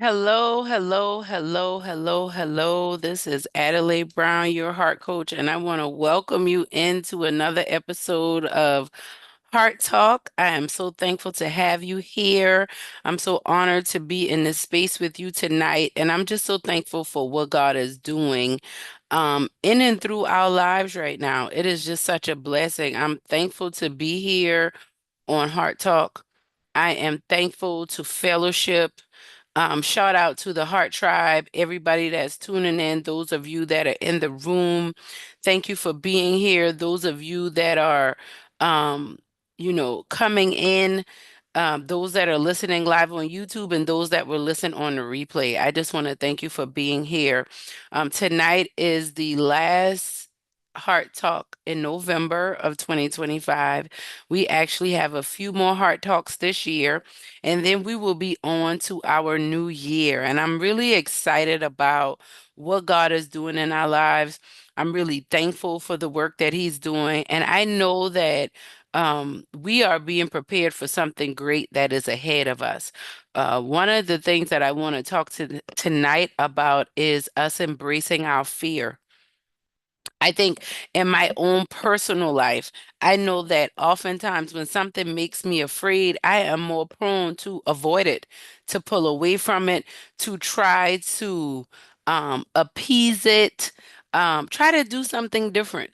Hello, hello, hello, hello, hello. This is Adelai Brown, your heart coach, and I want to welcome you into another episode of Heart Talk. I am so thankful to have you here. I'm so honored to be in this space with you tonight, and I'm just so thankful for what God is doing in and through our lives right now. It is just such a blessing. I'm thankful to be here on Heart Talk. I am thankful to fellowship. Shout out to the Heart Tribe, everybody that's tuning in, those of you that are in the room. Thank you for being here. Those of you that are, um, coming in, those that are listening live on YouTube, and those that will listen on the replay. I just want to thank you for being here. Tonight is the last Heart Talk in November of 2025. We actually have a few more Heart Talks this year, and then we will be on to our new year. And I'm really excited about what God is doing in our lives. I'm really thankful for the work that He's doing. And I know that we are being prepared for something great that is ahead of us. One of the things that I want to talk to tonight about is us embracing our fear. I think in my own personal life, I know that oftentimes when something makes me afraid, I am more prone to avoid it, to pull away from it, to try to appease it, try to do something different.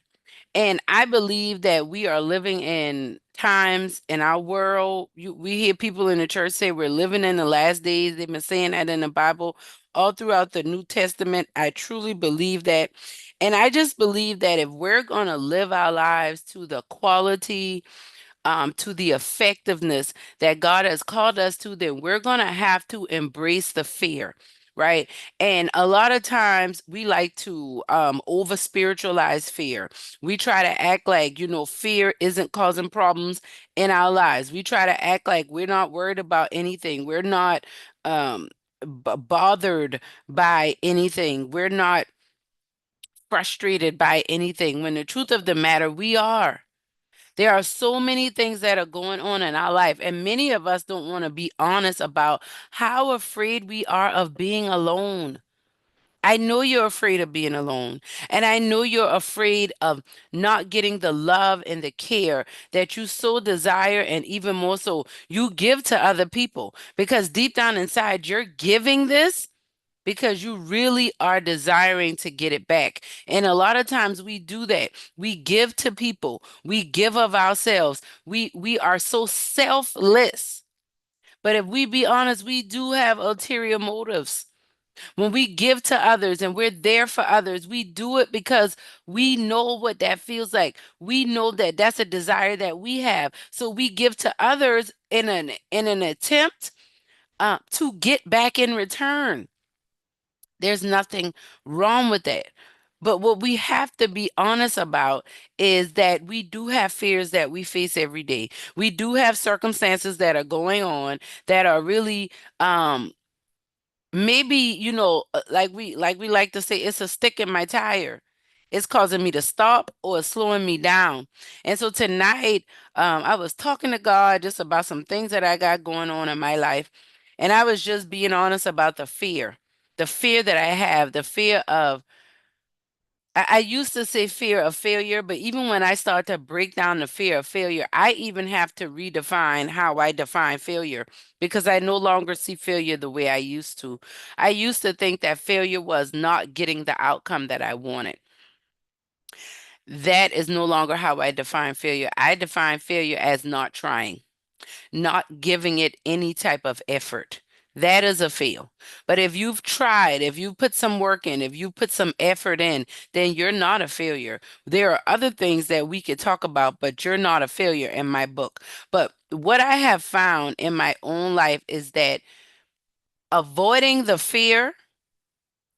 And I believe that we are living in times in our world. We hear people in the church say we're living in the last days. They've been saying that in the Bible all throughout the New Testament. I truly believe that. And I just believe that if we're going to live our lives to the quality, to the effectiveness that God has called us to, then we're going to have to embrace the fear. Right. And a lot of times we like to over spiritualize fear. We try to act like, fear isn't causing problems in our lives. We try to act like we're not worried about anything. We're not bothered by anything. We're not frustrated by anything. When the truth of the matter, we are. There are so many things that are going on in our life, and many of us don't want to be honest about how afraid we are of being alone. I know you're afraid of being alone, and I know you're afraid of not getting the love and the care that you so desire, and even more so, you give to other people because deep down inside, you're giving this because you really are desiring to get it back. And a lot of times we do that. We give to people. We give of ourselves. We are so selfless. But if we be honest, we do have ulterior motives. When we give to others and we're there for others, we do it because we know what that feels like. We know that that's a desire that we have. So we give to others in an attempt to get back in return. There's nothing wrong with that. But what we have to be honest about is that we do have fears that we face every day. We do have circumstances that are going on that are really maybe, like we like to say, it's a stick in my tire. It's causing me to stop or it's slowing me down. And so tonight, I was talking to God just about some things that I got going on in my life. And I was just being honest about the fear that I have, the fear of, I used to say fear of failure, but even when I start to break down the fear of failure, I even have to redefine how I define failure because I no longer see failure the way I used to. I used to think that failure was not getting the outcome that I wanted. That is no longer how I define failure. I define failure as not trying, not giving it any type of effort. That is a fail. But if you've tried, if you put some work in, if you put some effort in, then you're not a failure. There are other things that we could talk about, but you're not a failure in my book. But what I have found in my own life is that avoiding the fear,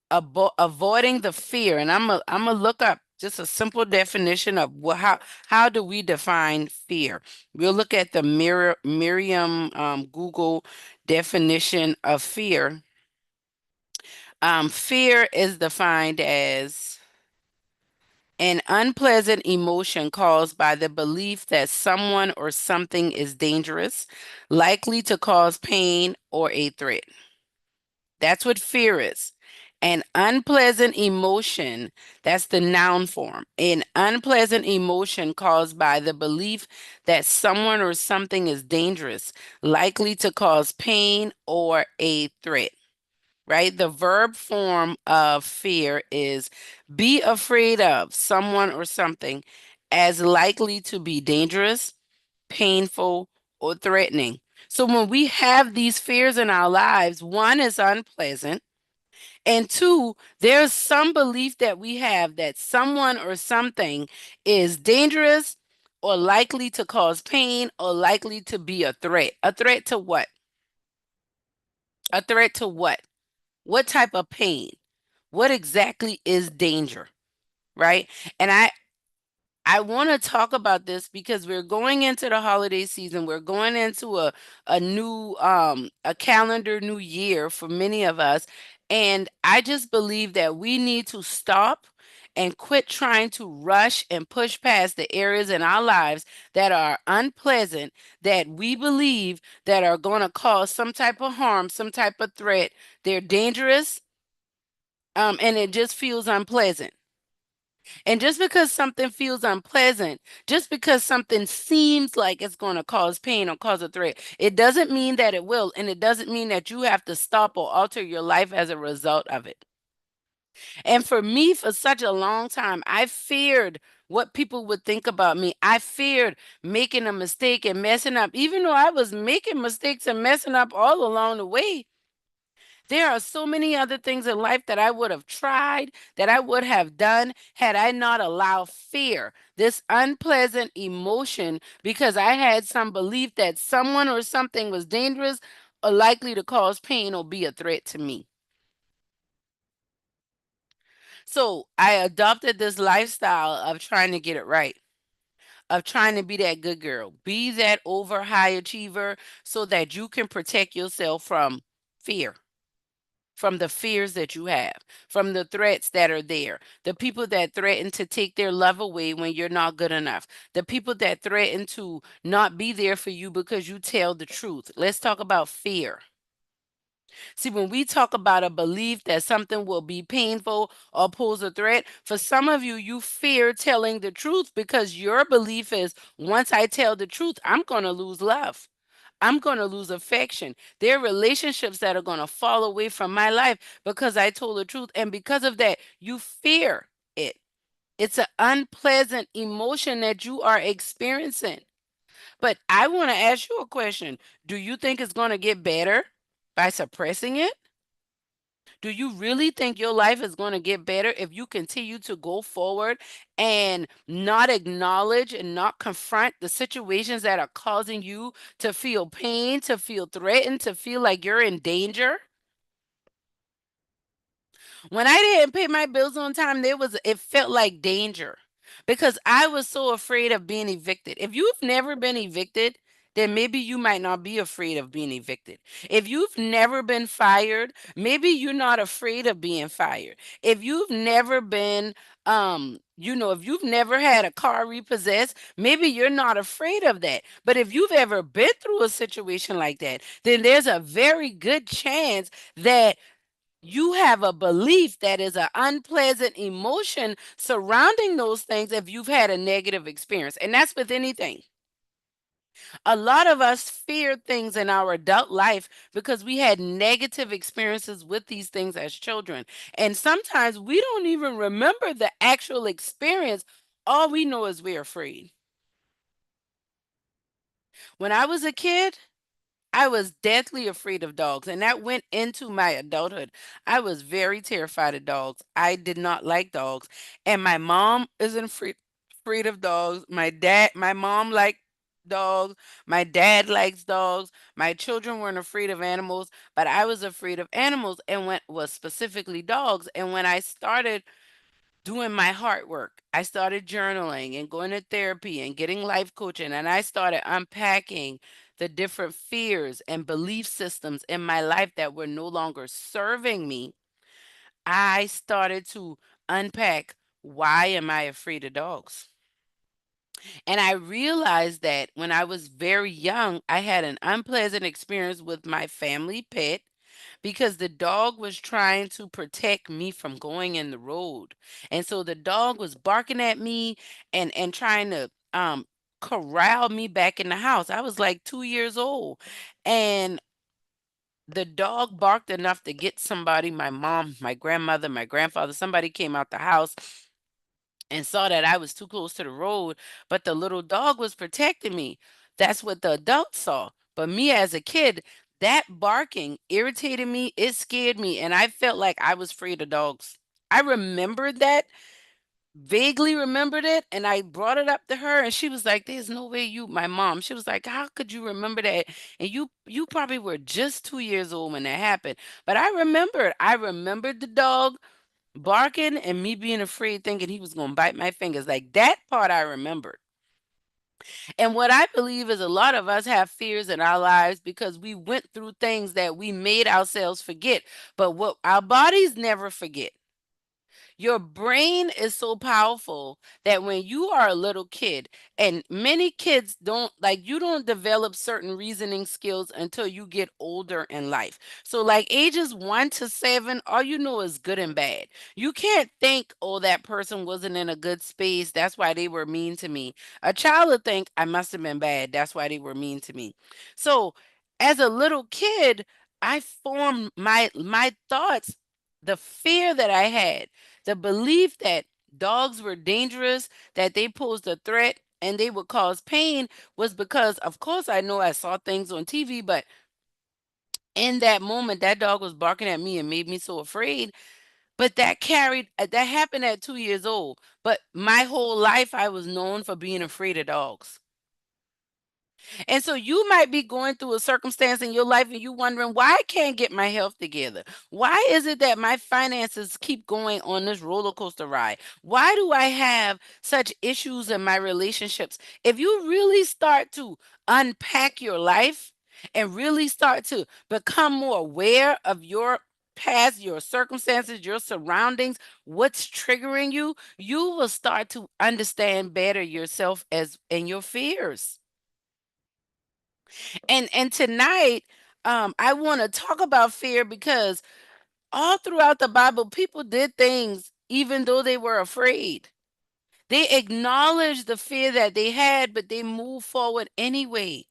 avoiding the fear, and I'm a look up just a simple definition of how do we define fear. We'll look at the Miriam Google definition of fear. Fear is defined as an unpleasant emotion caused by the belief that someone or something is dangerous, likely to cause pain or a threat. That's what fear is. An unpleasant emotion, that's the noun form. An unpleasant emotion caused by the belief that someone or something is dangerous, likely to cause pain or a threat, right? The verb form of fear is be afraid of someone or something as likely to be dangerous, painful, or threatening. So when we have these fears in our lives, one is unpleasant, and two, there's some belief that we have that someone or something is dangerous or likely to cause pain or likely to be a threat. A threat to what? A threat to what? What type of pain? What exactly is danger, right? And I want to talk about this because we're going into the holiday season. We're going into a new a calendar new year for many of us. And I just believe that we need to stop and quit trying to rush and push past the areas in our lives that are unpleasant, that we believe that are going to cause some type of harm, some type of threat. They're dangerous, and it just feels unpleasant. And just because something feels unpleasant, just because something seems like it's going to cause pain or cause a threat, it doesn't mean that it will. And it doesn't mean that you have to stop or alter your life as a result of it. And for me, for such a long time, I feared what people would think about me. I feared making a mistake and messing up, even though I was making mistakes and messing up all along the way. There are so many other things in life that I would have tried, that I would have done had I not allowed fear, this unpleasant emotion, because I had some belief that someone or something was dangerous or likely to cause pain or be a threat to me. So I adopted this lifestyle of trying to get it right, of trying to be that good girl, be that over high achiever so that you can protect yourself from fear, from the fears that you have, from the threats that are there, the people that threaten to take their love away when you're not good enough, the people that threaten to not be there for you because you tell the truth. Let's talk about fear. See, when we talk about a belief that something will be painful or pose a threat, for some of you, you fear telling the truth because your belief is once I tell the truth, I'm going to lose love. I'm going to lose affection. There are relationships that are going to fall away from my life because I told the truth. And because of that, you fear it. It's an unpleasant emotion that you are experiencing. But I want to ask you a question. Do you think it's going to get better by suppressing it? Do you really think your life is going to get better if you continue to go forward and not acknowledge and not confront the situations that are causing you to feel pain, to feel threatened, to feel like you're in danger? When I didn't pay my bills on time, it felt like danger because I was so afraid of being evicted. If you've never been evicted, then maybe you might not be afraid of being evicted. If you've never been fired, maybe you're not afraid of being fired. If you've never been if you've never had a car repossessed, maybe you're not afraid of that. But if you've ever been through a situation like that, then there's a very good chance that you have a belief that is an unpleasant emotion surrounding those things if you've had a negative experience. And that's with anything. A lot of us fear things in our adult life because we had negative experiences with these things as children. And sometimes we don't even remember the actual experience. All we know is we're afraid. When I was a kid, I was deathly afraid of dogs, and that went into my adulthood. I was very terrified of dogs. I did not like dogs, and my mom isn't afraid of dogs. My mom liked dogs. My dad likes dogs. My children weren't afraid of animals, but I was afraid of animals, and when was specifically dogs. And when I started doing my heart work. I started journaling and going to therapy and getting life coaching. And I started unpacking the different fears and belief systems in my life that were no longer serving me. I started to unpack, why am I afraid of dogs? And I realized that when I was very young, I had an unpleasant experience with my family pet. because the dog was trying to protect me from going in the road. And so the dog was barking at me and trying to corral me back in the house. I was like 2 years old. And the dog barked enough to get somebody, my mom, my grandmother, my grandfather, somebody came out the house and saw that I was too close to the road, but the little dog was protecting me. That's what the adults saw. But me as a kid, that barking irritated me, it scared me, and I felt like I was afraid of dogs. I remembered that, vaguely remembered it, and I brought it up to her, and she was like, "There's no way you," my mom, she was like, "How could you remember that? And you probably were just 2 years old when that happened." But I remembered the dog barking and me being afraid, thinking he was going to bite my fingers. Like that part I remembered. And what I believe is a lot of us have fears in our lives because we went through things that we made ourselves forget. But what our bodies never forget. Your brain is so powerful that when you are a little kid, and many kids don't like, you don't develop certain reasoning skills until you get older in life. So, like ages 1 to 7, all you know is good and bad. You can't think, oh, that person wasn't in a good space. That's why they were mean to me. A child would think, I must have been bad. That's why they were mean to me. So, as a little kid, I formed my thoughts, the fear that I had, the belief that dogs were dangerous, that they posed a threat and they would cause pain, was because, of course, I know I saw things on TV, but in that moment, that dog was barking at me and made me so afraid. But that happened at 2 years old. But my whole life, I was known for being afraid of dogs. And so you might be going through a circumstance in your life and you wondering why I can't get my health together. Why is it that my finances keep going on this roller coaster ride? Why do I have such issues in my relationships? If you really start to unpack your life and really start to become more aware of your past, your circumstances, your surroundings, what's triggering you, you will start to understand better yourself as and your fears. And tonight, I want to talk about fear because all throughout the Bible, people did things even though they were afraid. They acknowledged the fear that they had, but they moved forward anyway.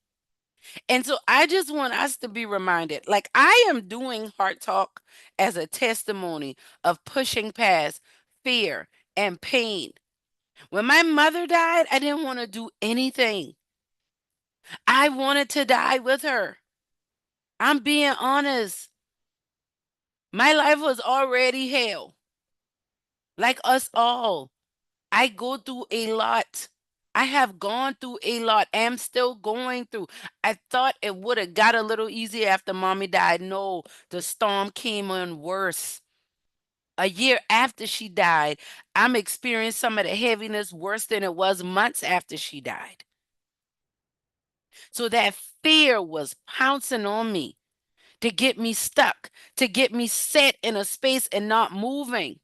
And so I just want us to be reminded, like I am doing Heart Talk as a testimony of pushing past fear and pain. When my mother died, I didn't want to do anything. I wanted to die with her. I'm being honest. My life was already hell, like us all. I go through a lot. I have gone through a lot. I'm still going through. I thought it would have got a little easier after mommy died. No, the storm came on worse. A year after she died, I'm experiencing some of the heaviness worse than it was months after she died. So that fear was pouncing on me to get me stuck, to get me set in a space and not moving.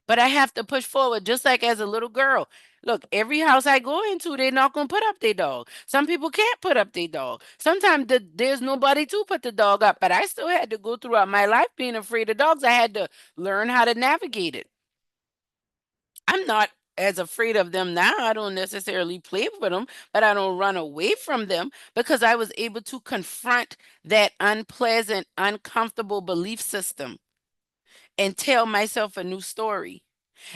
But I have to push forward just like as a little girl. Look, every house I go into, they're not going to put up their dog. Some people can't put up their dog. Sometimes there's nobody to put the dog up, but I still had to go throughout my life being afraid of dogs. I had to learn how to navigate it. I'm not as afraid of them now. I don't necessarily play with them, but I don't run away from them because I was able to confront that unpleasant, uncomfortable belief system and tell myself a new story.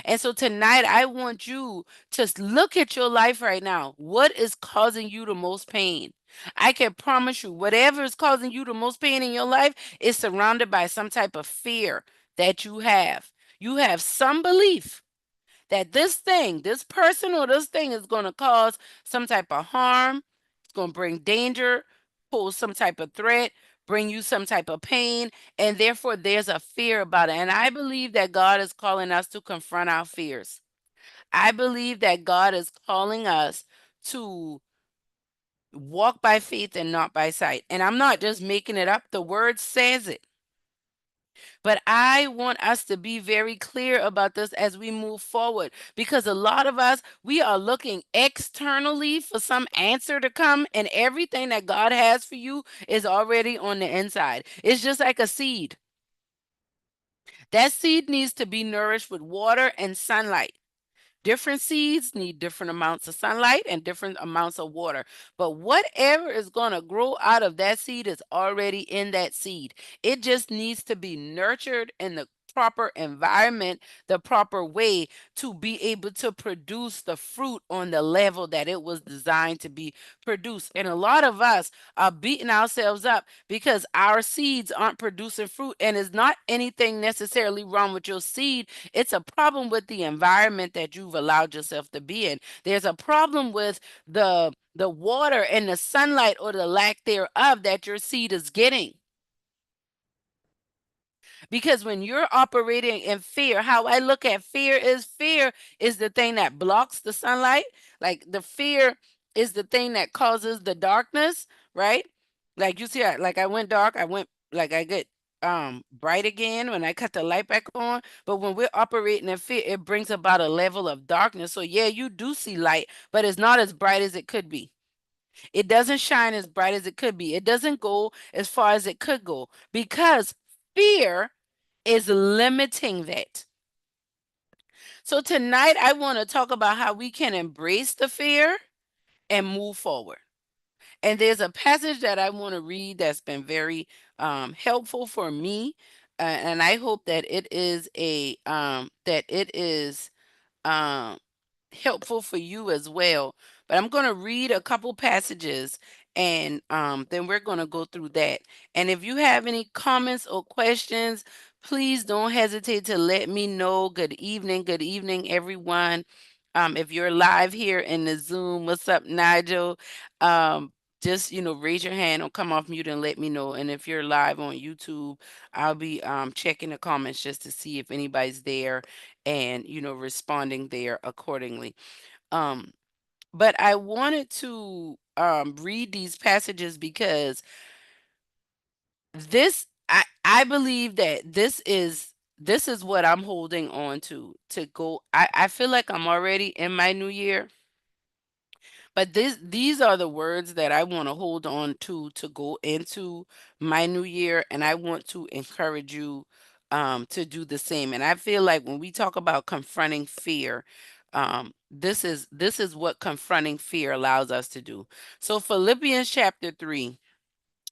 And so tonight, I want you to look at your life right now. What is causing you the most pain? I can promise you, whatever is causing you the most pain in your life is surrounded by some type of fear that you have. You have some belief that this thing, this person or this thing is going to cause some type of harm, it's going to bring danger, pose some type of threat, bring you some type of pain, and therefore there's a fear about it. And I believe that God is calling us to confront our fears. I believe that God is calling us to walk by faith and not by sight. And I'm not just making it up, the word says it. But I want us to be very clear about this as we move forward, because a lot of us, we are looking externally for some answer to come, and everything that God has for you is already on the inside. It's just like a seed. That seed needs to be nourished with water and sunlight. Different seeds need different amounts of sunlight and different amounts of water. But whatever is going to grow out of that seed is already in that seed. It just needs to be nurtured in the proper environment, the proper way, to be able to produce the fruit on the level that it was designed to be produced. And a lot of us are beating ourselves up because our seeds aren't producing fruit. And it's not anything necessarily wrong with your seed, it's a problem with the environment that you've allowed yourself to be in. There's a problem with the water and the sunlight, or the lack thereof, that your seed is getting. Because when you're operating in fear, how I look at fear is the thing that blocks the sunlight. Like the fear is the thing that causes the darkness, right? Like you see, like I went dark, I went like I get bright again when I cut the light back on. But when we're operating in fear, it brings about a level of darkness. So yeah, you do see light, but it's not as bright as it could be. It doesn't shine as bright as it could be. It doesn't go as far as it could go, because fear is limiting that. So tonight I want to talk about how we can embrace the fear and move forward. And there's a passage that I want to read that's been very helpful for me, and I hope that it is um, helpful for you as well. But I'm going to read a couple passages, and then we're going to go through that. And if you have any comments or questions, please don't hesitate to let me know. Good evening, everyone. If you're live here in the Zoom, what's up, Nigel? Um, just raise your hand or come off mute and let me know. And if you're live on YouTube, I'll be checking the comments just to see if anybody's there, and responding there accordingly. um but I wanted to read these passages because I believe that this is what I'm holding on to go. I feel like I'm already in my new year, but these are the words that I want to hold on to go into my new year, and I want to encourage you to do the same. And I feel like when we talk about confronting fear, this is what confronting fear allows us to do. So Philippians chapter 3,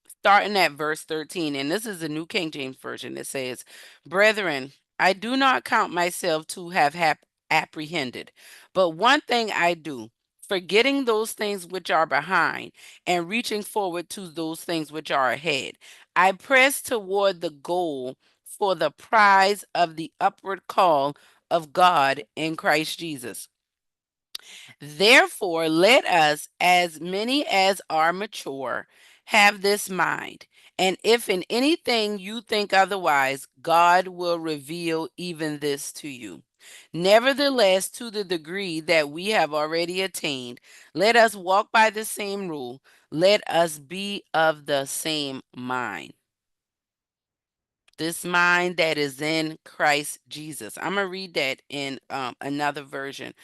starting at verse 13, and this is the New King James Version. It says, "Brethren, I do not count myself to have apprehended, but one thing I do, forgetting those things which are behind and reaching forward to those things which are ahead. I press toward the goal for the prize of the upward call of God in Christ Jesus. Therefore, let us, as many as are mature, have this mind. And if in anything you think otherwise, God will reveal even this to you. Nevertheless, to the degree that we have already attained, let us walk by the same rule. Let us be of the same mind. This mind that is in Christ Jesus. I'm going to read that in another version.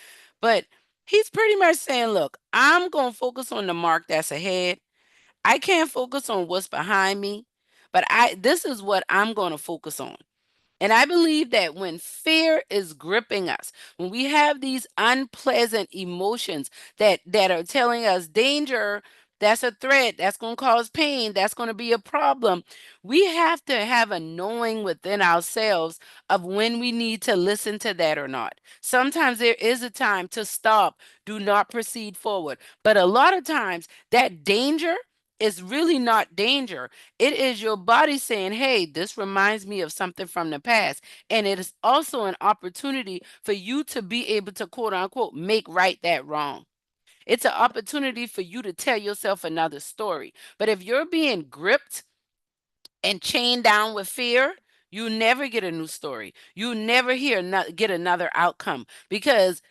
But he's pretty much saying, look, I'm going to focus on the mark that's ahead. I can't focus on what's behind me, but this is what I'm going to focus on. And I believe that when fear is gripping us, when we have these unpleasant emotions that are telling us danger, that's a threat, that's going to cause pain, that's going to be a problem, we have to have a knowing within ourselves of when we need to listen to that or not. Sometimes there is a time to stop, do not proceed forward. But a lot of times that danger is really not danger. It is your body saying, hey, this reminds me of something from the past. And it is also an opportunity for you to be able to, quote unquote, make right that wrong. It's an opportunity for you to tell yourself another story. But if you're being gripped and chained down with fear, you never get a new story. You never get another outcome, because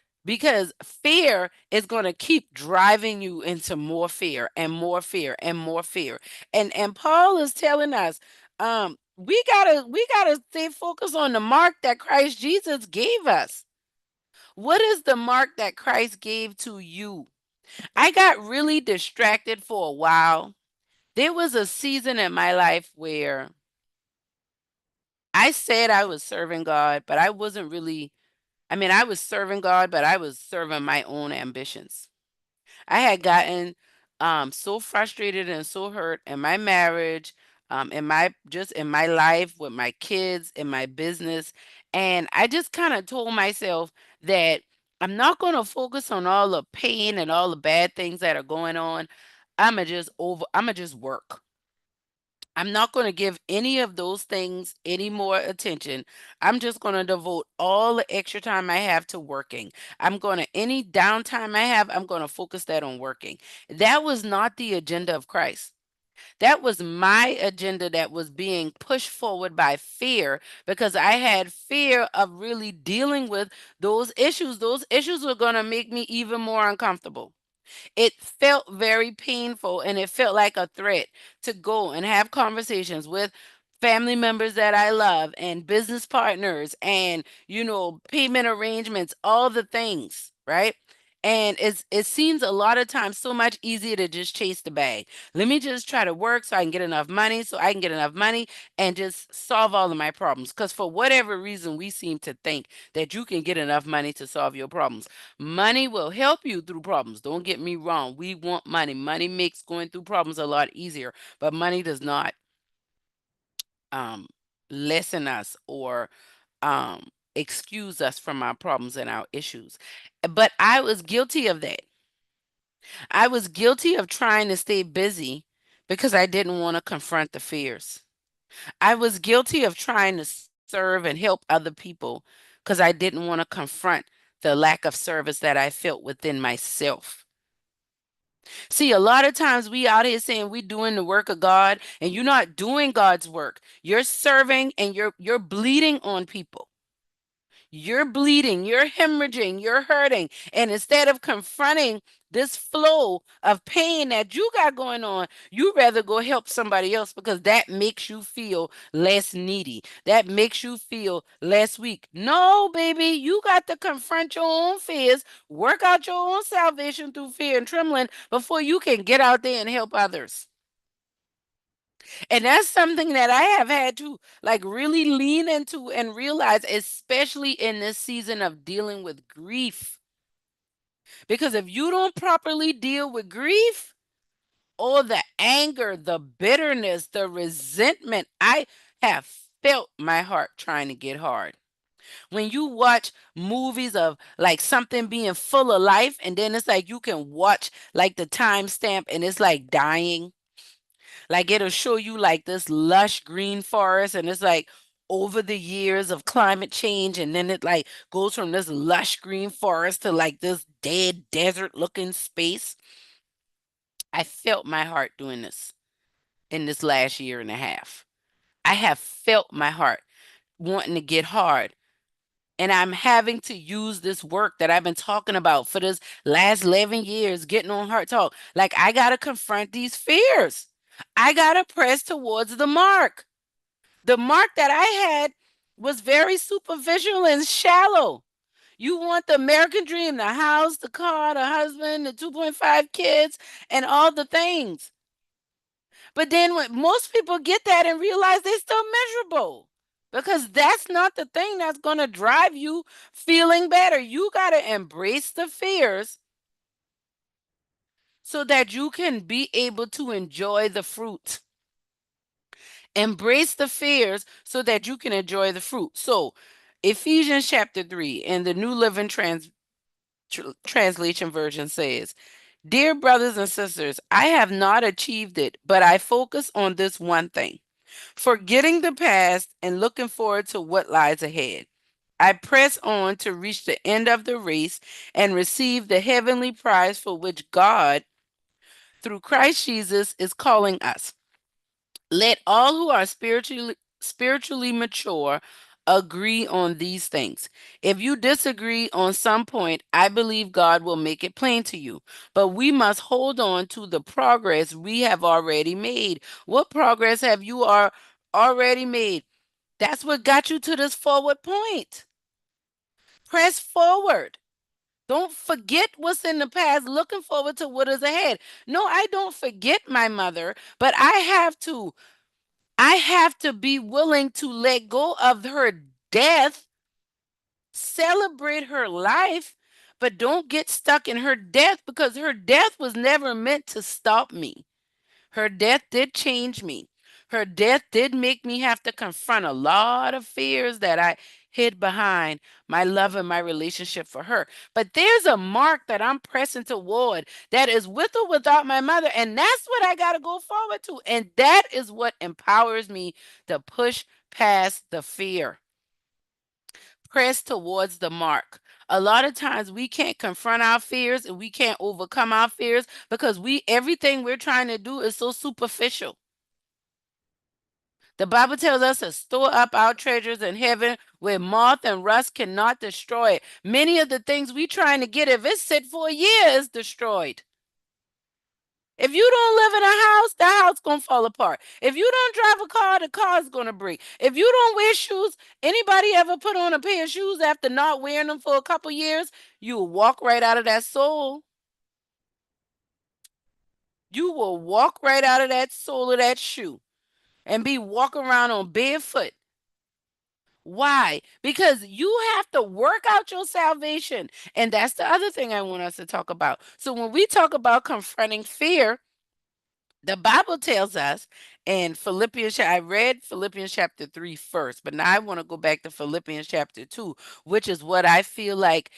fear is going to keep driving you into more fear and more fear and more fear. And Paul is telling us, We gotta stay focused on the mark that Christ Jesus gave us. What is the mark that Christ gave to you? I got really distracted for a while. There was a season in my life where I said I was serving God, but I wasn't really, I mean, I was serving God, but I was serving my own ambitions. I had gotten so frustrated and so hurt in my marriage, in my just in my life with my kids, in my business, and I just kind of told myself that I'm not going to focus on all the pain and all the bad things that are going on. I'm gonna just work. I'm not going to give any of those things any more attention. I'm just going to devote all the extra time I have to working. I'm going to, any downtime I have, I'm going to focus that on working. That was not the agenda of Christ. That was my agenda that was being pushed forward by fear because I had fear of really dealing with those issues. Those issues were going to make me even more uncomfortable. It felt very painful and it felt like a threat to go and have conversations with family members that I love and business partners and, payment arrangements, all the things, right? And it seems a lot of times so much easier to just chase the bag. Let me just try to work so I can get enough money, so I can get enough money and just solve all of my problems. Because for whatever reason, we seem to think that you can get enough money to solve your problems. Money will help you through problems. Don't get me wrong. We want money. Money makes going through problems a lot easier, but money does not um, lessen us or excuse us from our problems and our issues. But I was guilty of that. I was guilty of trying to stay busy because I didn't want to confront the fears. I was guilty of trying to serve and help other people because I didn't want to confront the lack of service that I felt within myself. See, a lot of times we out here saying we doing the work of God and you're not doing God's work. You're serving and you're bleeding on people. You're bleeding, you're hemorrhaging, you're hurting. And instead of confronting this flow of pain that you got going on, you rather go help somebody else because that makes you feel less needy. That makes you feel less weak. No, baby, you got to confront your own fears, work out your own salvation through fear and trembling before you can get out there and help others. And that's something that I have had to like really lean into and realize, especially in this season of dealing with grief. Because if you don't properly deal with grief, or the anger, the bitterness, the resentment, I have felt my heart trying to get hard. When you watch movies of like something being full of life, and then it's like you can watch like the timestamp and it's like dying. Like it'll show you like this lush green forest and it's like over the years of climate change and then it like goes from this lush green forest to like this dead desert looking space. I felt my heart doing this in this last year and a half. I have felt my heart wanting to get hard. And I'm having to use this work that I've been talking about for this last 11 years, getting on Heart Talk. Like, I got to confront these fears. I got to press towards the mark. The mark that I had was very superficial and shallow. You want the American dream, the house, the car, the husband, the 2.5 kids, and all the things. But then when most people get that and realize they're still miserable because that's not the thing that's going to drive you feeling better. You got to embrace the fears so that you can be able to enjoy the fruit. Embrace the fears so that you can enjoy the fruit. So, Ephesians chapter 3 in the New Living Translation version says, "Dear brothers and sisters, I have not achieved it, but I focus on this one thing, forgetting the past and looking forward to what lies ahead. I press on to reach the end of the race and receive the heavenly prize for which God, through Christ Jesus, is calling us. Let all who are spiritually mature agree on these things. If you disagree on some point, I believe God will make it plain to you. But we must hold on to the progress we have already made. What progress have you already made. That's what got you to this forward point. Press forward. Don't forget what's in the past, looking forward to what is ahead. No, I don't forget my mother, but I have to be willing to let go of her death, celebrate her life, but don't get stuck in her death because her death was never meant to stop me. Her death did change me. Her death did make me have to confront a lot of fears that I hid behind my love and my relationship for her. But there's a mark that I'm pressing toward that is with or without my mother. And that's what I got to go forward to. And that is what empowers me to push past the fear, press towards the mark. A lot of times we can't confront our fears and we can't overcome our fears because everything we're trying to do is so superficial. The Bible tells us to store up our treasures in heaven where moth and rust cannot destroy it. Many of the things we trying to get, if it's sit for a year, it's destroyed. If you don't live in a house, the house gonna fall apart. If you don't drive a car, the car's gonna break. If you don't wear shoes, anybody ever put on a pair of shoes after not wearing them for a couple years, you will walk right out of that soul. You will walk right out of that sole of that shoe and be walking around on barefoot. Why? Because you have to work out your salvation. And that's the other thing I want us to talk about. So when we talk about confronting fear, the Bible tells us in I read Philippians chapter 3 first, but now I want to go back to Philippians chapter 2, which is what I feel like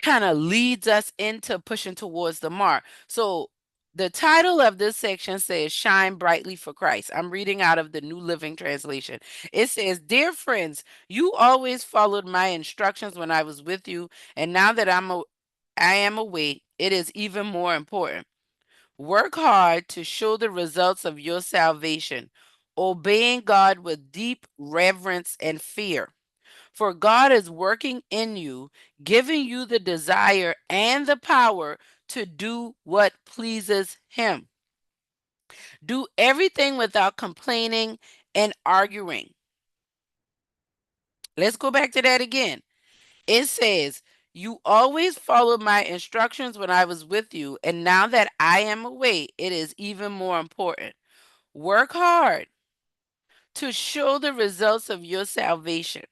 kind of leads us into pushing towards the mark. So the title of this section says Shine Brightly for Christ. I'm reading out of the New Living Translation. It says, Dear friends, you always followed my instructions when I was with you, and now that I am away, it is even more important. Work hard to show the results of your salvation, obeying God with deep reverence and fear. For God is working in you, giving you the desire and the power to do what pleases Him. Do everything without complaining and arguing. Let's go back to that again. It says, You always followed my instructions when I was with you, and now that I am away, it is even more important. Work hard to show the results of your salvation.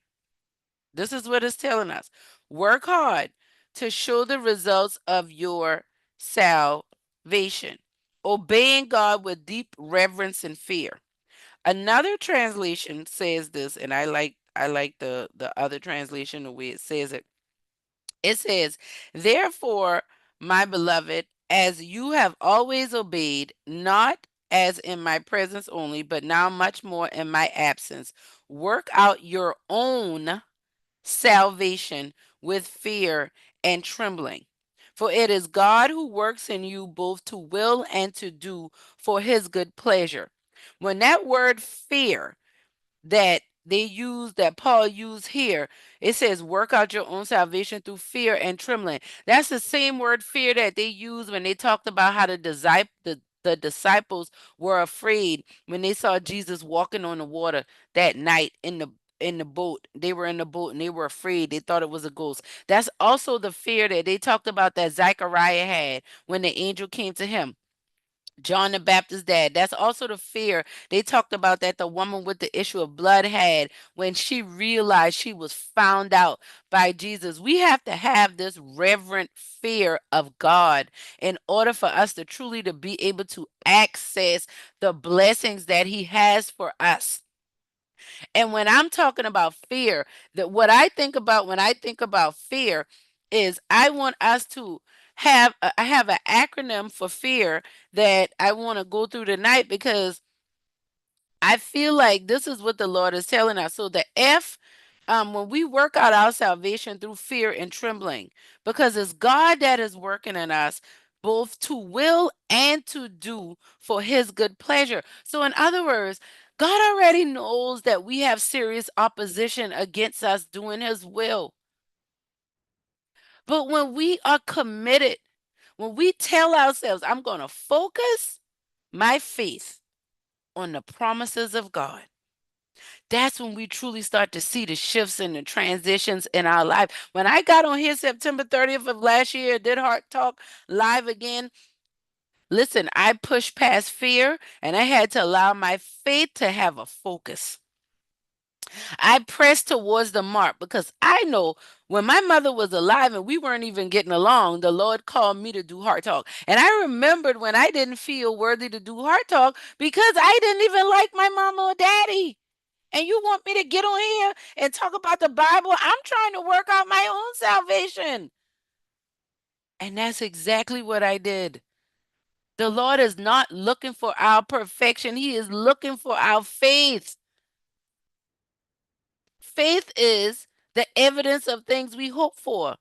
This is what it's telling us. Work hard to show the results of your salvation, obeying God with deep reverence and fear. Another translation says this, and I like the other translation the way it says it. It says, Therefore, my beloved, as you have always obeyed, not as in my presence only, but now much more in my absence, work out your own salvation with fear and trembling. For it is God who works in you both to will and to do for his good pleasure. When that word fear that Paul used here, it says, work out your own salvation through fear and trembling. That's the same word fear that they used when they talked about how the disciples were afraid when they saw Jesus walking on the water that night in the boat. They were in the boat and they were afraid. They thought it was a ghost. That's also the fear that they talked about that Zechariah had when the angel came to him. John the Baptist's dad. That's also the fear they talked about that the woman with the issue of blood had when she realized she was found out by Jesus. We have to have this reverent fear of God in order for us to truly to be able to access the blessings that he has for us. And when I'm talking about fear, that what I think about when I think about fear is I want us to I have an acronym for fear that I want to go through tonight because I feel like this is what the Lord is telling us. So the F, when we work out our salvation through fear and trembling, because it's God that is working in us both to will and to do for his good pleasure. So in other words, God already knows that we have serious opposition against us doing his will. But when we are committed, when we tell ourselves, I'm going to focus my faith on the promises of God. That's when we truly start to see the shifts and the transitions in our life. When I got on here September 30th of last year, did Heart Talk live again. Listen, I pushed past fear and I had to allow my faith to have a focus. I pressed towards the mark because I know when my mother was alive and we weren't even getting along, the Lord called me to do Heart Talk. And I remembered when I didn't feel worthy to do Heart Talk because I didn't even like my mama or daddy. And you want me to get on here and talk about the Bible? I'm trying to work out my own salvation. And that's exactly what I did. The Lord is not looking for our perfection, He is looking for our faith. Faith is the evidence of things we hope for.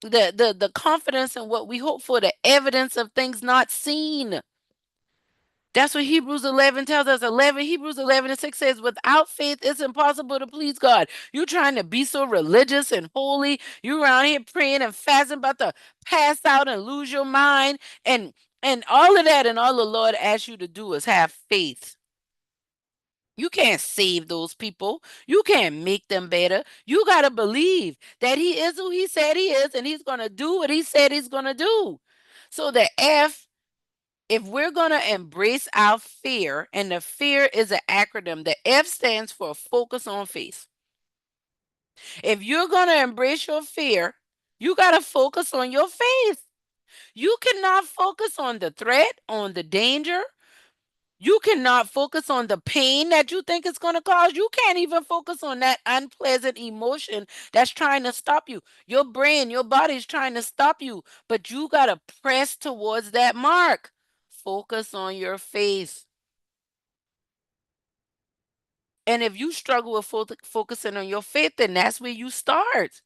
The confidence in what we hope for, the evidence of things not seen. That's what Hebrews 11 tells us. Hebrews 11 and 6 says, without faith, it's impossible to please God. You trying to be so religious and holy. You around here praying and fasting, about to pass out and lose your mind. And all of that, and all the Lord asks you to do is have faith. You can't save those people. You can't make them better. You got to believe that He is who He said He is, and He's going to do what He said He's going to do. So the F, if we're going to embrace our fear, and the fear is an acronym, the F stands for focus on faith. If you're going to embrace your fear, you got to focus on your faith. You cannot focus on the threat, on the danger. You cannot focus on the pain that you think it's going to cause. You can't even focus on that unpleasant emotion that's trying to stop you. Your brain, your body is trying to stop you, but you got to press towards that mark. Focus on your faith. And if you struggle with focusing on your faith, then that's where you start.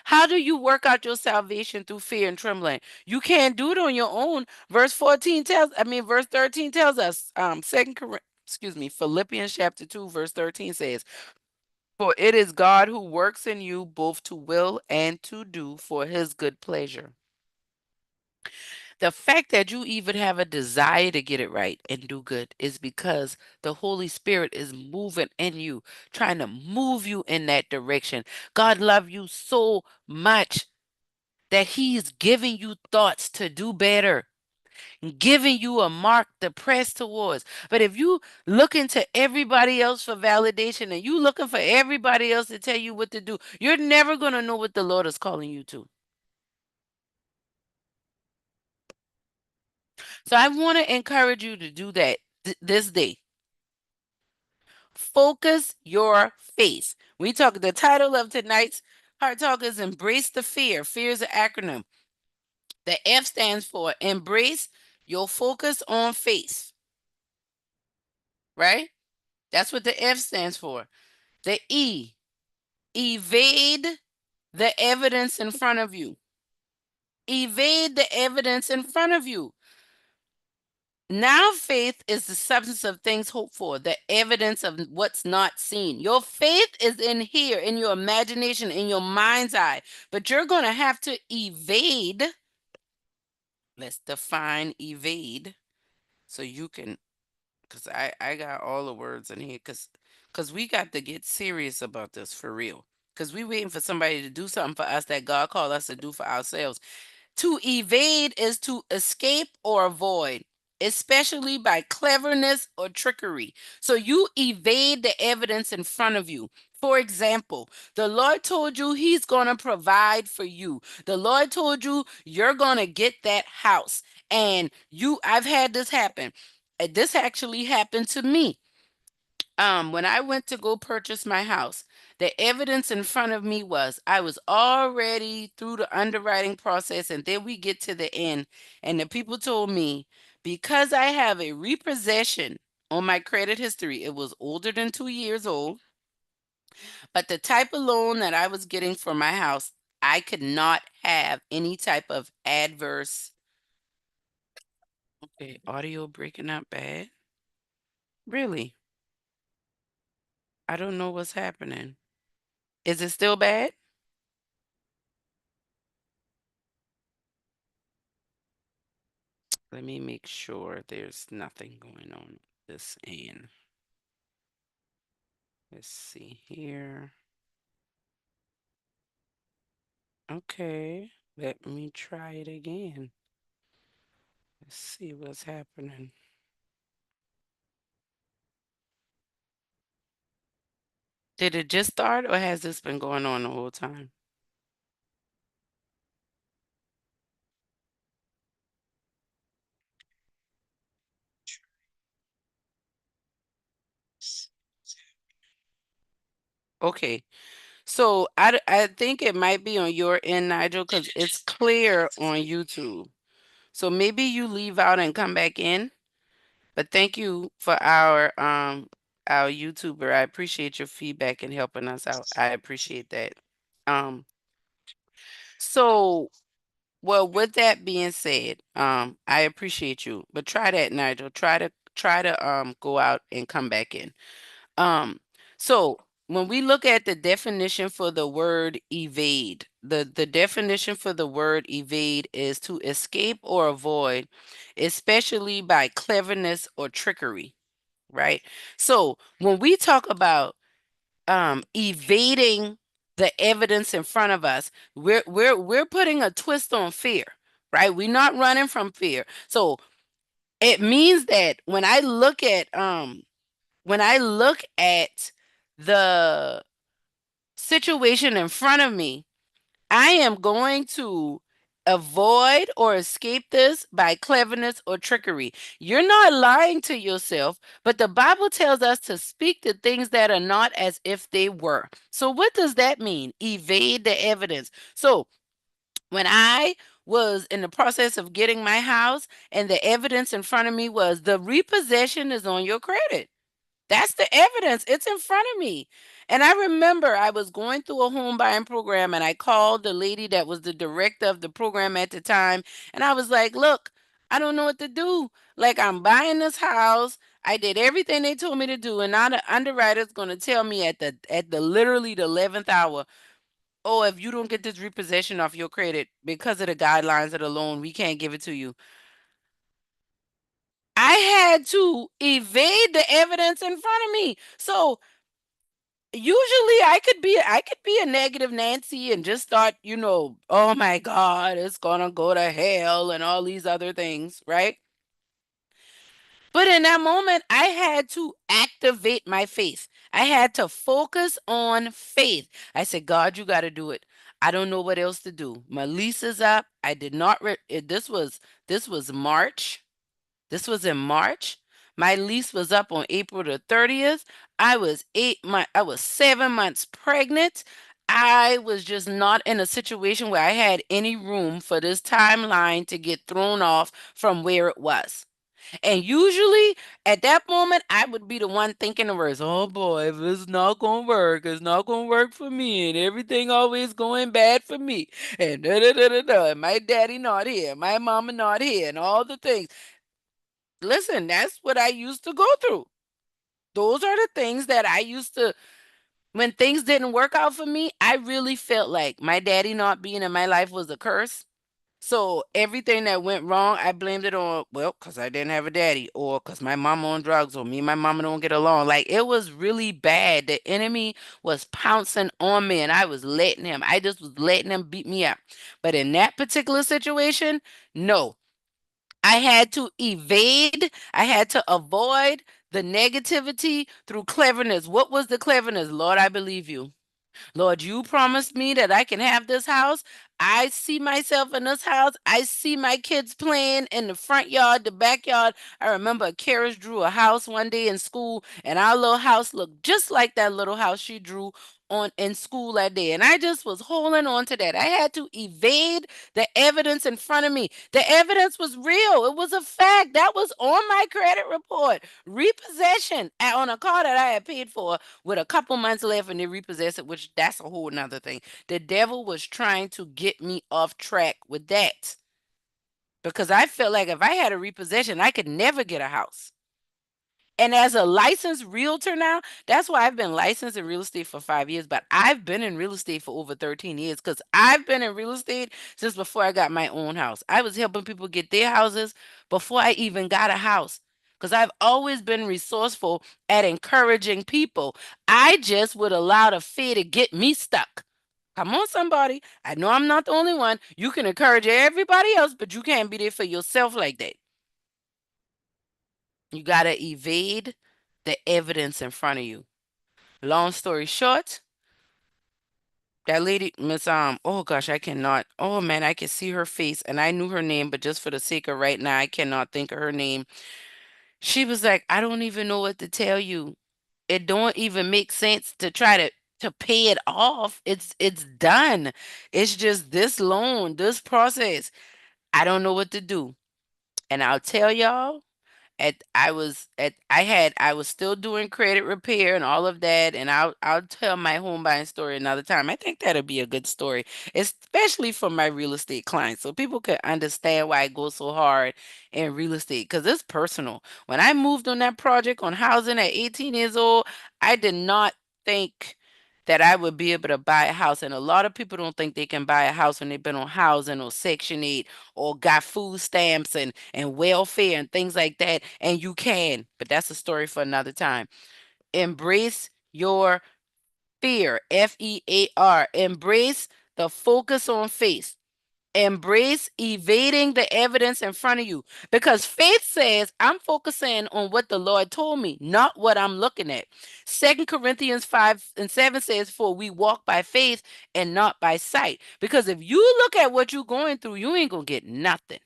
How do you work out your salvation through fear and trembling? You can't do it on your own. Verse 13 tells us, Philippians chapter 2, verse 13 says, for it is God who works in you both to will and to do for his good pleasure. The fact that you even have a desire to get it right and do good is because the Holy Spirit is moving in you, trying to move you in that direction. God loves you so much that He's giving you thoughts to do better, giving you a mark to press towards. But if you looking to everybody else for validation and you looking for everybody else to tell you what to do, you're never going to know what the Lord is calling you to. So I want to encourage you to do that this day. Focus your faith. We talk the title of tonight's Heart Talk is Embrace the Fear. Fear is an acronym. The F stands for embrace your focus on faith, right? That's what the F stands for. The E, evade the evidence in front of you. Evade the evidence in front of you. Now, faith is the substance of things hoped for, the evidence of what's not seen. Your faith is in here, in your imagination, in your mind's eye. But you're going to have to evade. Let's define evade so you can, because I got all the words in here, because we got to get serious about this for real. Because we waiting for somebody to do something for us that God called us to do for ourselves. To evade is to escape or avoid, especially by cleverness or trickery. So you evade the evidence in front of you. For example, the Lord told you He's going to provide for you. The Lord told you you're going to get that house. And I've had this happen. This actually happened to me. When I went to go purchase my house, the evidence in front of me was I was already through the underwriting process, and then we get to the end, and the people told me because I have a repossession on my credit history, it was older than 2 years old, but the type of loan that I was getting for my house, I could not have any type of adverse. Okay, audio breaking up bad. Really? I don't know what's happening. Is it still bad? Let me make sure there's nothing going on this end. Let's see here. Okay, let me try it again. Let's see what's happening. Did it just start or has this been going on the whole time? Okay, so I think it might be on your end, Nigel, because it's clear on YouTube. So maybe you leave out and come back in. But thank you for our YouTuber. I appreciate your feedback and helping us out. I appreciate that. Um, so well, with that being said, I appreciate you. But try that, Nigel. Try to go out and come back in. Um, so when we look at the definition for the word evade, the definition for the word evade is to escape or avoid, especially by cleverness or trickery, right? So when we talk about evading the evidence in front of us, we're putting a twist on fear, right? We're not running from fear. So it means that when I look at the situation in front of me, I am going to avoid or escape this by cleverness or trickery. You're not lying to yourself, but the Bible tells us to speak the things that are not as if they were. So, what does that mean? Evade the evidence. So, when I was in the process of getting my house and the evidence in front of me was the repossession is on your credit. That's the evidence. It's in front of me. And I remember I was going through a home buying program and I called the lady that was the director of the program at the time. And I was like, look, I don't know what to do. Like, I'm buying this house. I did everything they told me to do. And now the underwriter's going to tell me at the literally the 11th hour, oh, if you don't get this repossession off your credit because of the guidelines of the loan, we can't give it to you. I had to evade the evidence in front of me. So usually I could be a negative Nancy and just start, oh my God, it's gonna go to hell and all these other things, right? But in that moment, I had to activate my faith. I had to focus on faith. I said, God, you got to do it. I don't know what else to do. My lease is up. I did not. This was March. This was in March. My lease was up on April the 30th. I was 7 months pregnant. I was just not in a situation where I had any room for this timeline to get thrown off from where it was. And usually at that moment, I would be the one thinking the words, oh boy, if it's not gonna work, it's not gonna work for me, and everything always going bad for me. And da da da da da. And my daddy not here, my mama not here, and all the things. Listen, that's what I used to go through. Those are the things that I used to, when things didn't work out for me, I really felt like my daddy not being in my life was a curse. So everything that went wrong, I blamed it on, well, because I didn't have a daddy, or because my mama on drugs, or me and my mama don't get along. Like it was really bad. The enemy was pouncing on me, and I was letting him. I just was letting him beat me up. But in that particular situation, no. I had to evade, I had to avoid the negativity through cleverness. What was the cleverness? Lord, I believe you. Lord, you promised me that I can have this house. I see myself in this house. I see my kids playing in the front yard, the backyard. I remember a carriage drew a house one day in school, and our little house looked just like that little house she drew on in school that day. And I just was holding on to that. I had to evade the evidence in front of me. The evidence was real. It was a fact. That was on my credit report. Repossession on a car that I had paid for with a couple months left and they repossessed it, which that's a whole nother thing. The devil was trying to get me off track with that because I felt like if I had a repossession, I could never get a house. And as a licensed realtor now, that's why I've been licensed in real estate for 5 years, but I've been in real estate for over 13 years because I've been in real estate since before I got my own house. I was helping people get their houses before I even got a house because I've always been resourceful at encouraging people. I just would allow the fear to get me stuck. Come on, somebody. I know I'm not the only one. You can encourage everybody else, but you can't be there for yourself like that. You got to evade the evidence in front of you. Long story short, that lady, Miss oh gosh, I cannot. Oh man, I can see her face and I knew her name, but just for the sake of right now, I cannot think of her name. She was like, I don't even know what to tell you. It don't even make sense to try to pay it off. It's done. It's just this loan, this process. I don't know what to do. And I'll tell y'all, I was still doing credit repair and all of that, and I'll tell my home buying story another time. I think that'll be a good story, especially for my real estate clients, so people can understand why I go so hard in real estate because it's personal. When I moved on that project on housing at 18 years old, I did not think that I would be able to buy a house. And a lot of people don't think they can buy a house when they've been on housing or Section 8 or got food stamps and welfare and things like that. And you can, but that's a story for another time. Embrace your fear, FEAR. Embrace the focus on faith. Embrace evading the evidence in front of you because faith says, I'm focusing on what the Lord told me, not what I'm looking at. Second Corinthians 5 and 7 says, for we walk by faith and not by sight. Because if you look at what you're going through, you ain't going to get nothing.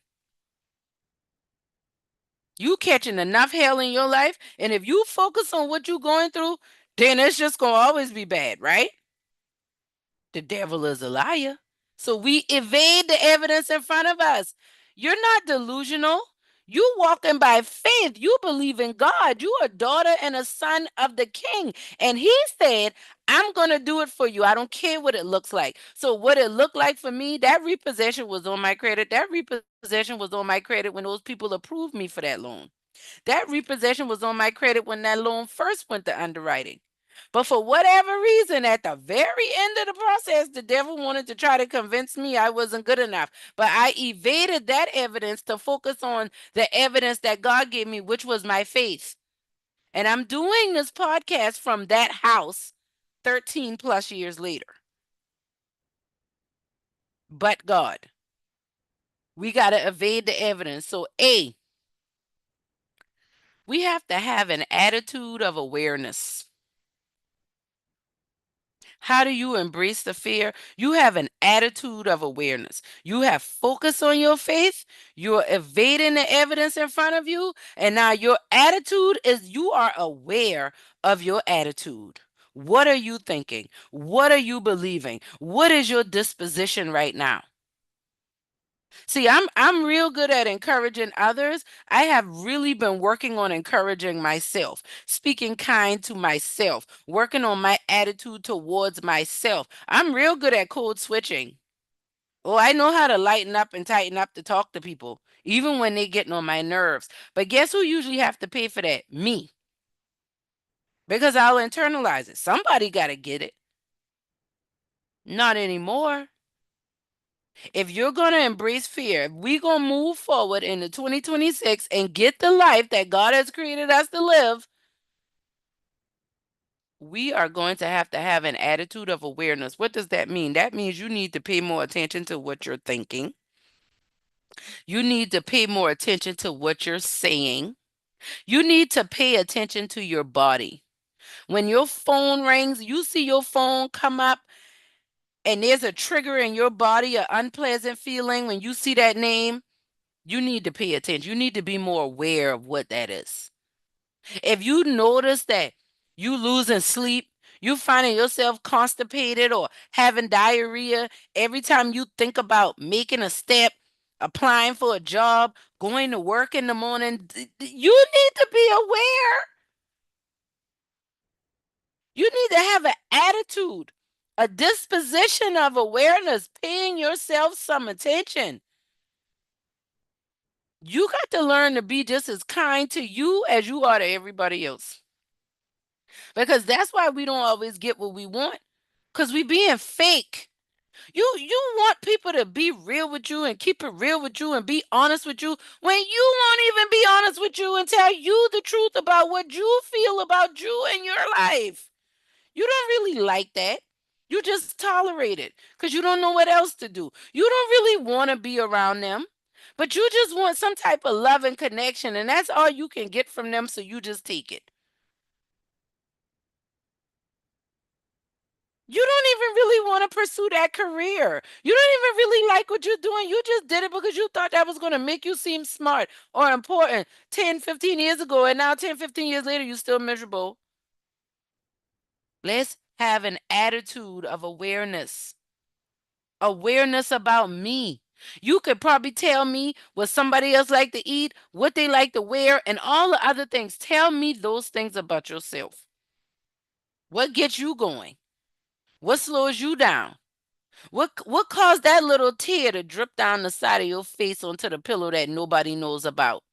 You catching enough hell in your life, and if you focus on what you're going through, then it's just going to always be bad, right? The devil is a liar. So we evade the evidence in front of us. You're not delusional. You walking by faith. You believe in God. You are a daughter and a son of the king. And he said, I'm going to do it for you. I don't care what it looks like. So what it looked like for me, that repossession was on my credit. That repossession was on my credit when those people approved me for that loan. That repossession was on my credit when that loan first went to underwriting. But for whatever reason, at the very end of the process, the devil wanted to try to convince me I wasn't good enough. But I evaded that evidence to focus on the evidence that God gave me, which was my faith. And I'm doing this podcast from that house 13 plus years later. But God, we got to evade the evidence. So, A, we have to have an attitude of awareness. How do you embrace the fear? You have an attitude of awareness. You have focus on your faith. You're evading the evidence in front of you. And now your attitude is you are aware of your attitude. What are you thinking? What are you believing? What is your disposition right now? See, I'm real good at encouraging others. I have really been working on encouraging myself, speaking kind to myself, working on my attitude towards myself. I'm real good at code switching. Oh, I know how to lighten up and tighten up to talk to people, even when they getting on my nerves. But guess who usually have to pay for that? Me. Because I'll internalize it. Somebody got to get it. Not anymore. If you're going to embrace fear, if we're going to move forward into 2026 and get the life that God has created us to live, we are going to have an attitude of awareness. What does that mean? That means you need to pay more attention to what you're thinking. You need to pay more attention to what you're saying. You need to pay attention to your body. When your phone rings, you see your phone come up and there's a trigger in your body, an unpleasant feeling when you see that name. You need to pay attention. You need to be more aware of what that is. If you notice that you losing sleep, you finding yourself constipated or having diarrhea every time you think about making a step, applying for a job, going to work in the morning, you need to be aware. You need to have an attitude, a disposition of awareness, paying yourself some attention. You got to learn to be just as kind to you as you are to everybody else. Because that's why we don't always get what we want. Because we being fake. You want people to be real with you and keep it real with you and be honest with you when you won't even be honest with you and tell you the truth about what you feel about you and your life. You don't really like that. You just tolerate it because you don't know what else to do. You don't really want to be around them, but you just want some type of love and connection, and that's all you can get from them, so you just take it. You don't even really want to pursue that career. You don't even really like what you're doing. You just did it because you thought that was going to make you seem smart or important 10, 15 years ago. And now 10, 15 years later, you're still miserable. Let's have an attitude of awareness, awareness about me. You could probably tell me what somebody else like to eat, what they like to wear, and all the other things. Tell me those things about yourself. What gets you going? What slows you down? What caused that little tear to drip down the side of your face onto the pillow that nobody knows about?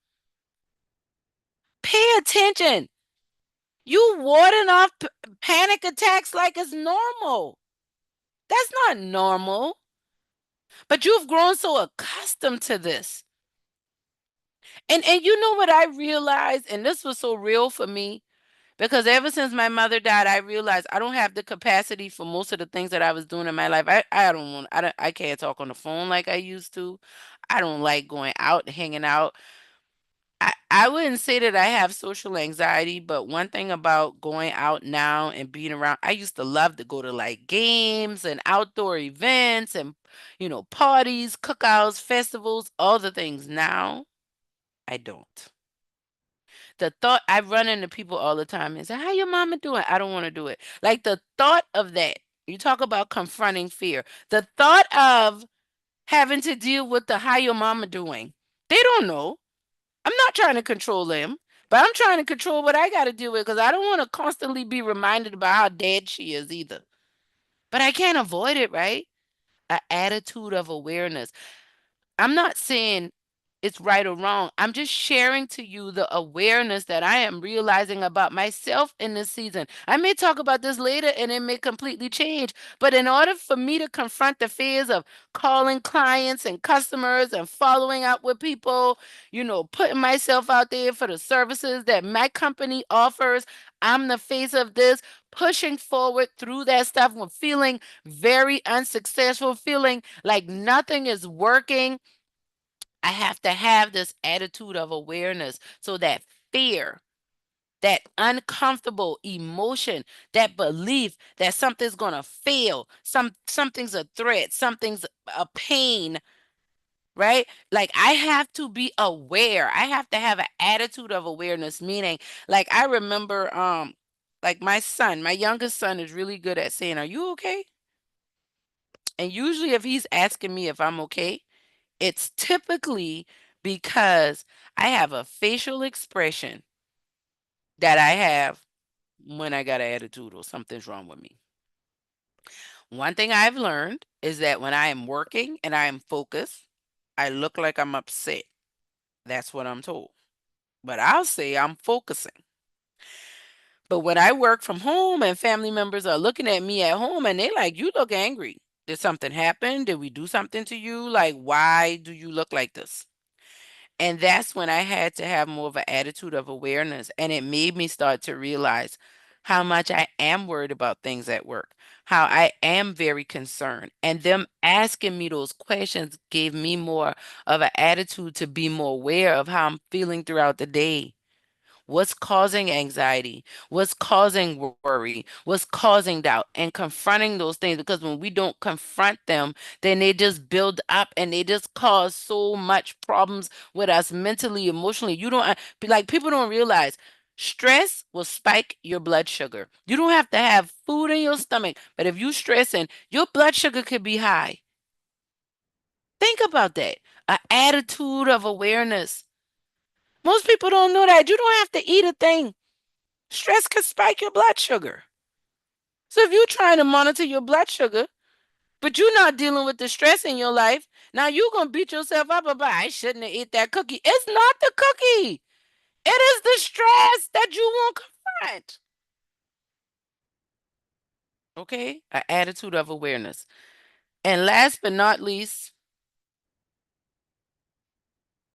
Pay attention. You warding off panic attacks like it's normal. That's not normal. But you've grown so accustomed to this. And you know what I realized, and this was so real for me, because ever since my mother died, I realized I don't have the capacity for most of the things that I was doing in my life. I can't talk on the phone like I used to. I don't like going out, hanging out. I wouldn't say that I have social anxiety, but one thing about going out now and being around, I used to love to go to like games and outdoor events and, parties, cookouts, festivals, all the things. Now I don't. The thought, I run into people all the time and say, "How your mama doing?" I don't want to do it. Like the thought of that. You talk about confronting fear. The thought of having to deal with the "how your mama doing." They don't know. I'm not trying to control them, but I'm trying to control what I got to deal with because I don't want to constantly be reminded about how dead she is either. But I can't avoid it, right? An attitude of awareness. I'm not saying it's right or wrong. I'm just sharing to you the awareness that I am realizing about myself in this season. I may talk about this later and it may completely change, but in order for me to confront the fears of calling clients and customers and following up with people, putting myself out there for the services that my company offers, I'm the face of this, pushing forward through that stuff when feeling very unsuccessful, feeling like nothing is working. I have to have this attitude of awareness so that fear, that uncomfortable emotion, that belief that something's going to fail, something's a threat, something's a pain, right? Like I have to be aware. I have to have an attitude of awareness, meaning like I remember like my youngest son is really good at saying, "Are you okay?" And usually if he's asking me if I'm okay, it's typically because I have a facial expression that I have when I got an attitude or something's wrong with me. One thing I've learned is that when I am working and I am focused, I look like I'm upset. That's what I'm told. But I'll say I'm focusing. But when I work from home and family members are looking at me at home and they like, "You look angry. Did something happen? Did we do something to you? Like, why do you look like this?" And that's when I had to have more of an attitude of awareness. And it made me start to realize how much I am worried about things at work, how I am very concerned. And them asking me those questions gave me more of an attitude to be more aware of how I'm feeling throughout the day. What's causing anxiety? What's causing worry? What's causing doubt? And confronting those things, because when we don't confront them, then they just build up and they just cause so much problems with us mentally, emotionally. You don't like people don't realize stress will spike your blood sugar. You don't have to have food in your stomach, but if you stressing, your blood sugar could be high. Think about that. An attitude of awareness. Most people don't know that. You don't have to eat a thing. Stress can spike your blood sugar. So if you're trying to monitor your blood sugar, but you're not dealing with the stress in your life, Now you gonna beat yourself up about I shouldn't have ate that cookie. It's not the cookie. It is the stress that you won't confront. Okay? An attitude of awareness. And last but not least,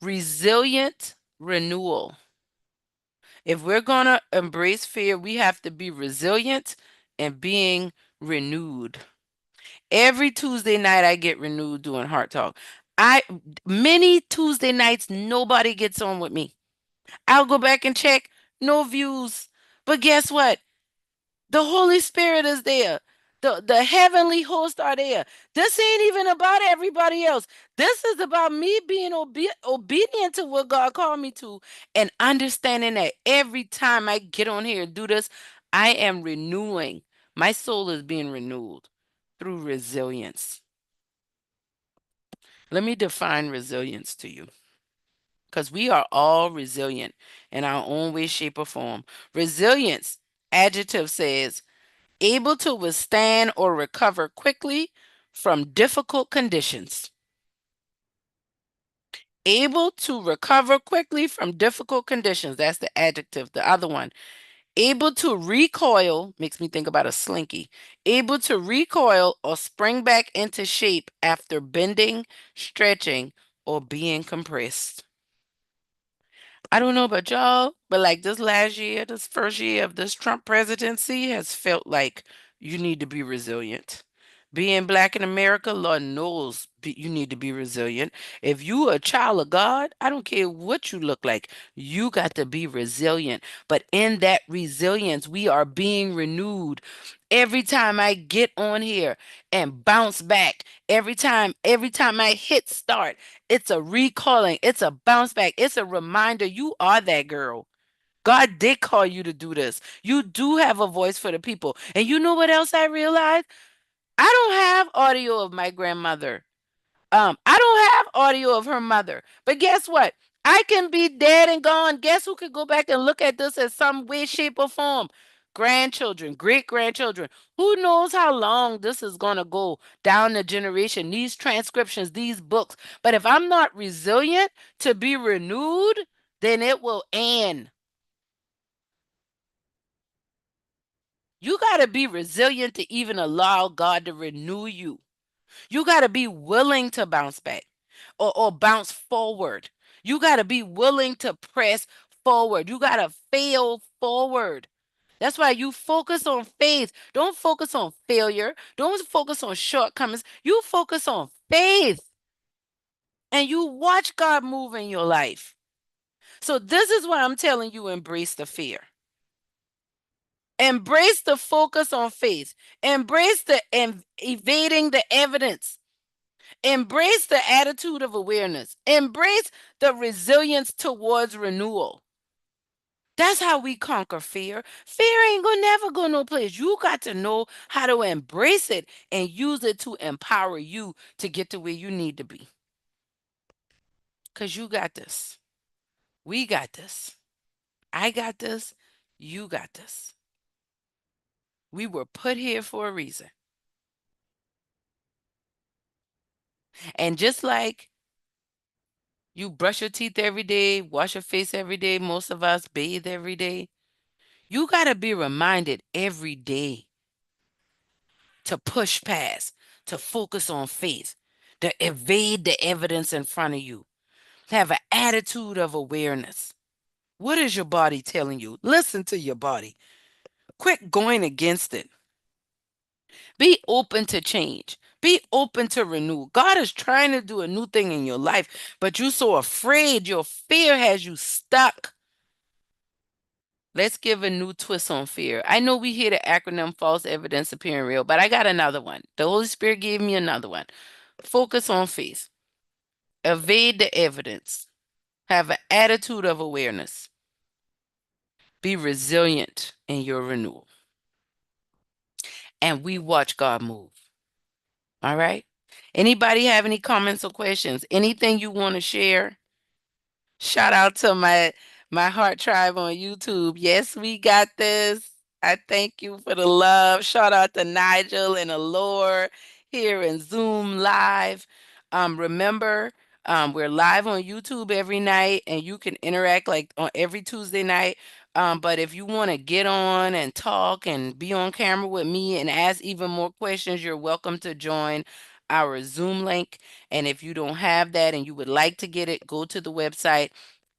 resilient renewal. If we're going to embrace fear, we have to be resilient and being renewed. Every Tuesday night I get renewed doing Heart Talk. I Many Tuesday nights nobody gets on with me. I'll go back and check, no views. But guess what? The Holy Spirit is there. The heavenly hosts are there. This ain't even about everybody else. This is about me being obedient to what God called me to and understanding that every time I get on here and do this, I am renewing. My soul is being renewed through resilience. Let me define resilience to you because we are all resilient in our own way, shape, or form. Resilience, adjective says, able to withstand or recover quickly from difficult conditions. Able to recover quickly from difficult conditions. That's the adjective. The other one, able to recoil, makes me think about a slinky. Able to recoil or spring back into shape after bending, stretching, or being compressed. I don't know about y'all, but like this last year, this first year of this Trump presidency has felt like you need to be resilient. Being black in America, Lord knows you need to be resilient. If you a child of God, I don't care what you look like, you got to be resilient. But in that resilience, we are being renewed. Every time I get on here and bounce back, every time I hit start, it's a recalling, it's a bounce back, it's a reminder you are that girl. God did call you to do this. You do have a voice for the people. And you know what else I realized? I don't have audio of my grandmother. I don't have audio of her mother. But guess what? I can be dead and gone. Guess who could go back and look at this in some way, shape, or form? Grandchildren, great grandchildren. Who knows how long this is going to go down the generation, these transcriptions, these books. But if I'm not resilient to be renewed, then it will end. You got to be resilient to even allow God to renew you. You got to be willing to bounce back or bounce forward. You got to be willing to press forward. You got to fail forward. That's why you focus on faith. Don't focus on failure. Don't focus on shortcomings. You focus on faith and you watch God move in your life. So, this is why I'm telling you embrace the fear. Embrace the focus on faith. Embrace the evading the evidence. Embrace the attitude of awareness. Embrace the resilience towards renewal. That's how we conquer fear. Fear ain't gonna never go no place. You got to know how to embrace it and use it to empower you to get to where you need to be. Because you got this. We got this. I got this. You got this. We were put here for a reason. And just like you brush your teeth every day, wash your face every day, most of us bathe every day. You got to be reminded every day to push past, to focus on faith, to evade the evidence in front of you, to have an attitude of awareness. What is your body telling you? Listen to your body. Quit going against it. Be open to change. Be open to renew. God is trying to do a new thing in your life, but you're so afraid. Your fear has you stuck. Let's give a new twist on fear. I know we hear the acronym false evidence appearing real, but I got another one. The Holy Spirit gave me another one. Focus on faith. Evade the evidence. Have an attitude of awareness. Be resilient in your renewal. And we watch God move. All right? Anybody have any comments or questions? Anything you want to share? Shout out to my heart tribe on YouTube. Yes, we got this. I thank you for the love. Shout out to Nigel and Allure here in Zoom Live. Remember, we're live on YouTube every night, and you can interact like on every Tuesday night. But if you want to get on and talk and be on camera with me and ask even more questions, you're welcome to join our Zoom link. And if you don't have that and you would like to get it, go to the website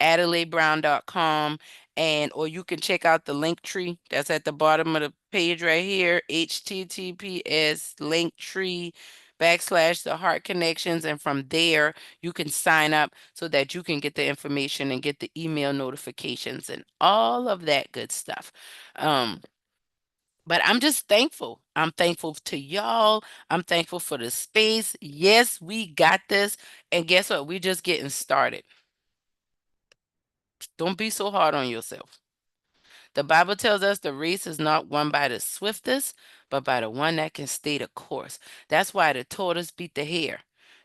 adelaibrown.com, and or you can check out the link tree that's at the bottom of the page right here, https link tree backslash the heart connections, and from there you can sign up so that you can get the information and get the email notifications and all of that good stuff. um but I'm just thankful. I'm thankful to y'all. I'm thankful for the space. Yes, we got this. And guess what? We're just getting started. Don't be so hard on yourself. The Bible tells us the race is not won by the swiftest, but by the one that can stay the course. That's why the tortoise beat the hare.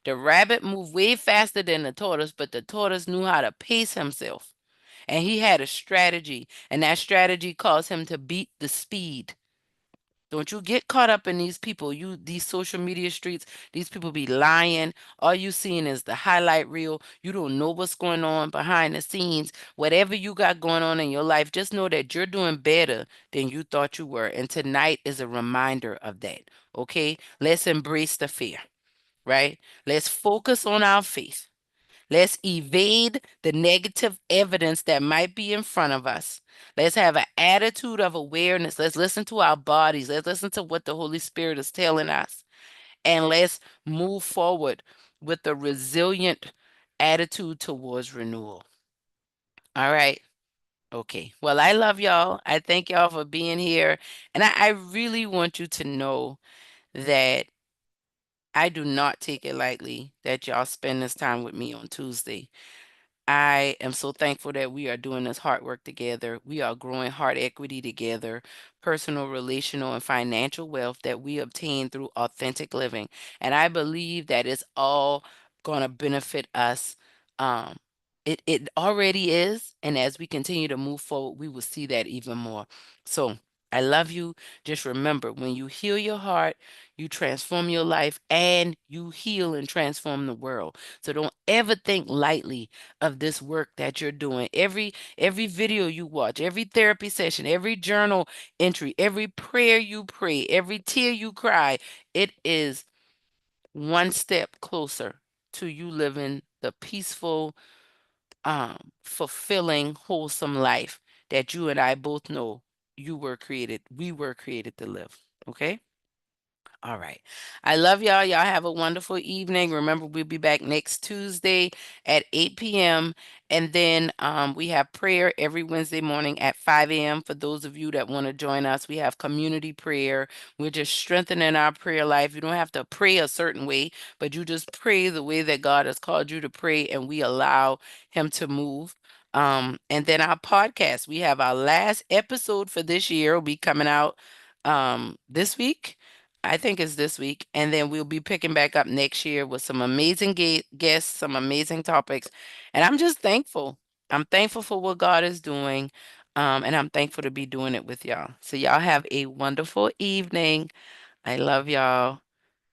The rabbit moved way faster than the tortoise, but the tortoise knew how to pace himself. And he had a strategy, and that strategy caused him to beat the speed. Don't you get caught up in these people. These social media streets, these people be lying. All you seeing is the highlight reel. You don't know what's going on behind the scenes. Whatever you got going on in your life, just know that you're doing better than you thought you were. And tonight is a reminder of that. Okay? Let's embrace the fear, right? Let's focus on our faith. Let's evade the negative evidence that might be in front of us. Let's have an attitude of awareness. Let's listen to our bodies. Let's listen to what the Holy Spirit is telling us. And let's move forward with a resilient attitude towards renewal. All right. Okay. Well, I love y'all. I thank y'all for being here. And I really want you to know that I do not take it lightly that y'all spend this time with me on Tuesday. I am so thankful that we are doing this hard work together. We are growing heart equity together, personal, relational, and financial wealth that we obtain through authentic living. And I believe that it's all going to benefit us. Um, it already is. And as we continue to move forward, we will see that even more. So I love you. Just remember, when you heal your heart, you transform your life and you heal and transform the world. So don't ever think lightly of this work that you're doing. Every video you watch, every therapy session, every journal entry, every prayer you pray, every tear you cry, it is one step closer to you living the peaceful, fulfilling, wholesome life that you and I both know we were created to live. Okay? All right. I love y'all. Y'all have a wonderful evening. Remember, we'll be back next Tuesday at 8 p.m. And then we have prayer every Wednesday morning at 5 a.m. For those of you that want to join us, we have community prayer. We're just strengthening our prayer life. You don't have to pray a certain way, but you just pray the way that God has called you to pray, and we allow Him to move. And then our podcast, we have our last episode for this year will be coming out this week. I think it's this week. And then we'll be picking back up next year with some amazing guests, some amazing topics. And I'm just thankful. I'm thankful for what God is doing. And I'm thankful to be doing it with y'all. So y'all have a wonderful evening. I love y'all.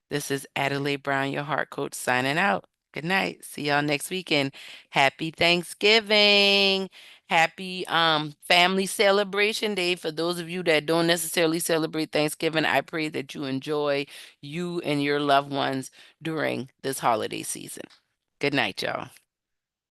This is Adelai Brown, your heart coach, signing out. Good night. See y'all next weekend. Happy Thanksgiving. Happy family celebration day. For those of you that don't necessarily celebrate Thanksgiving, I pray that you enjoy you and your loved ones during this holiday season. Good night, y'all.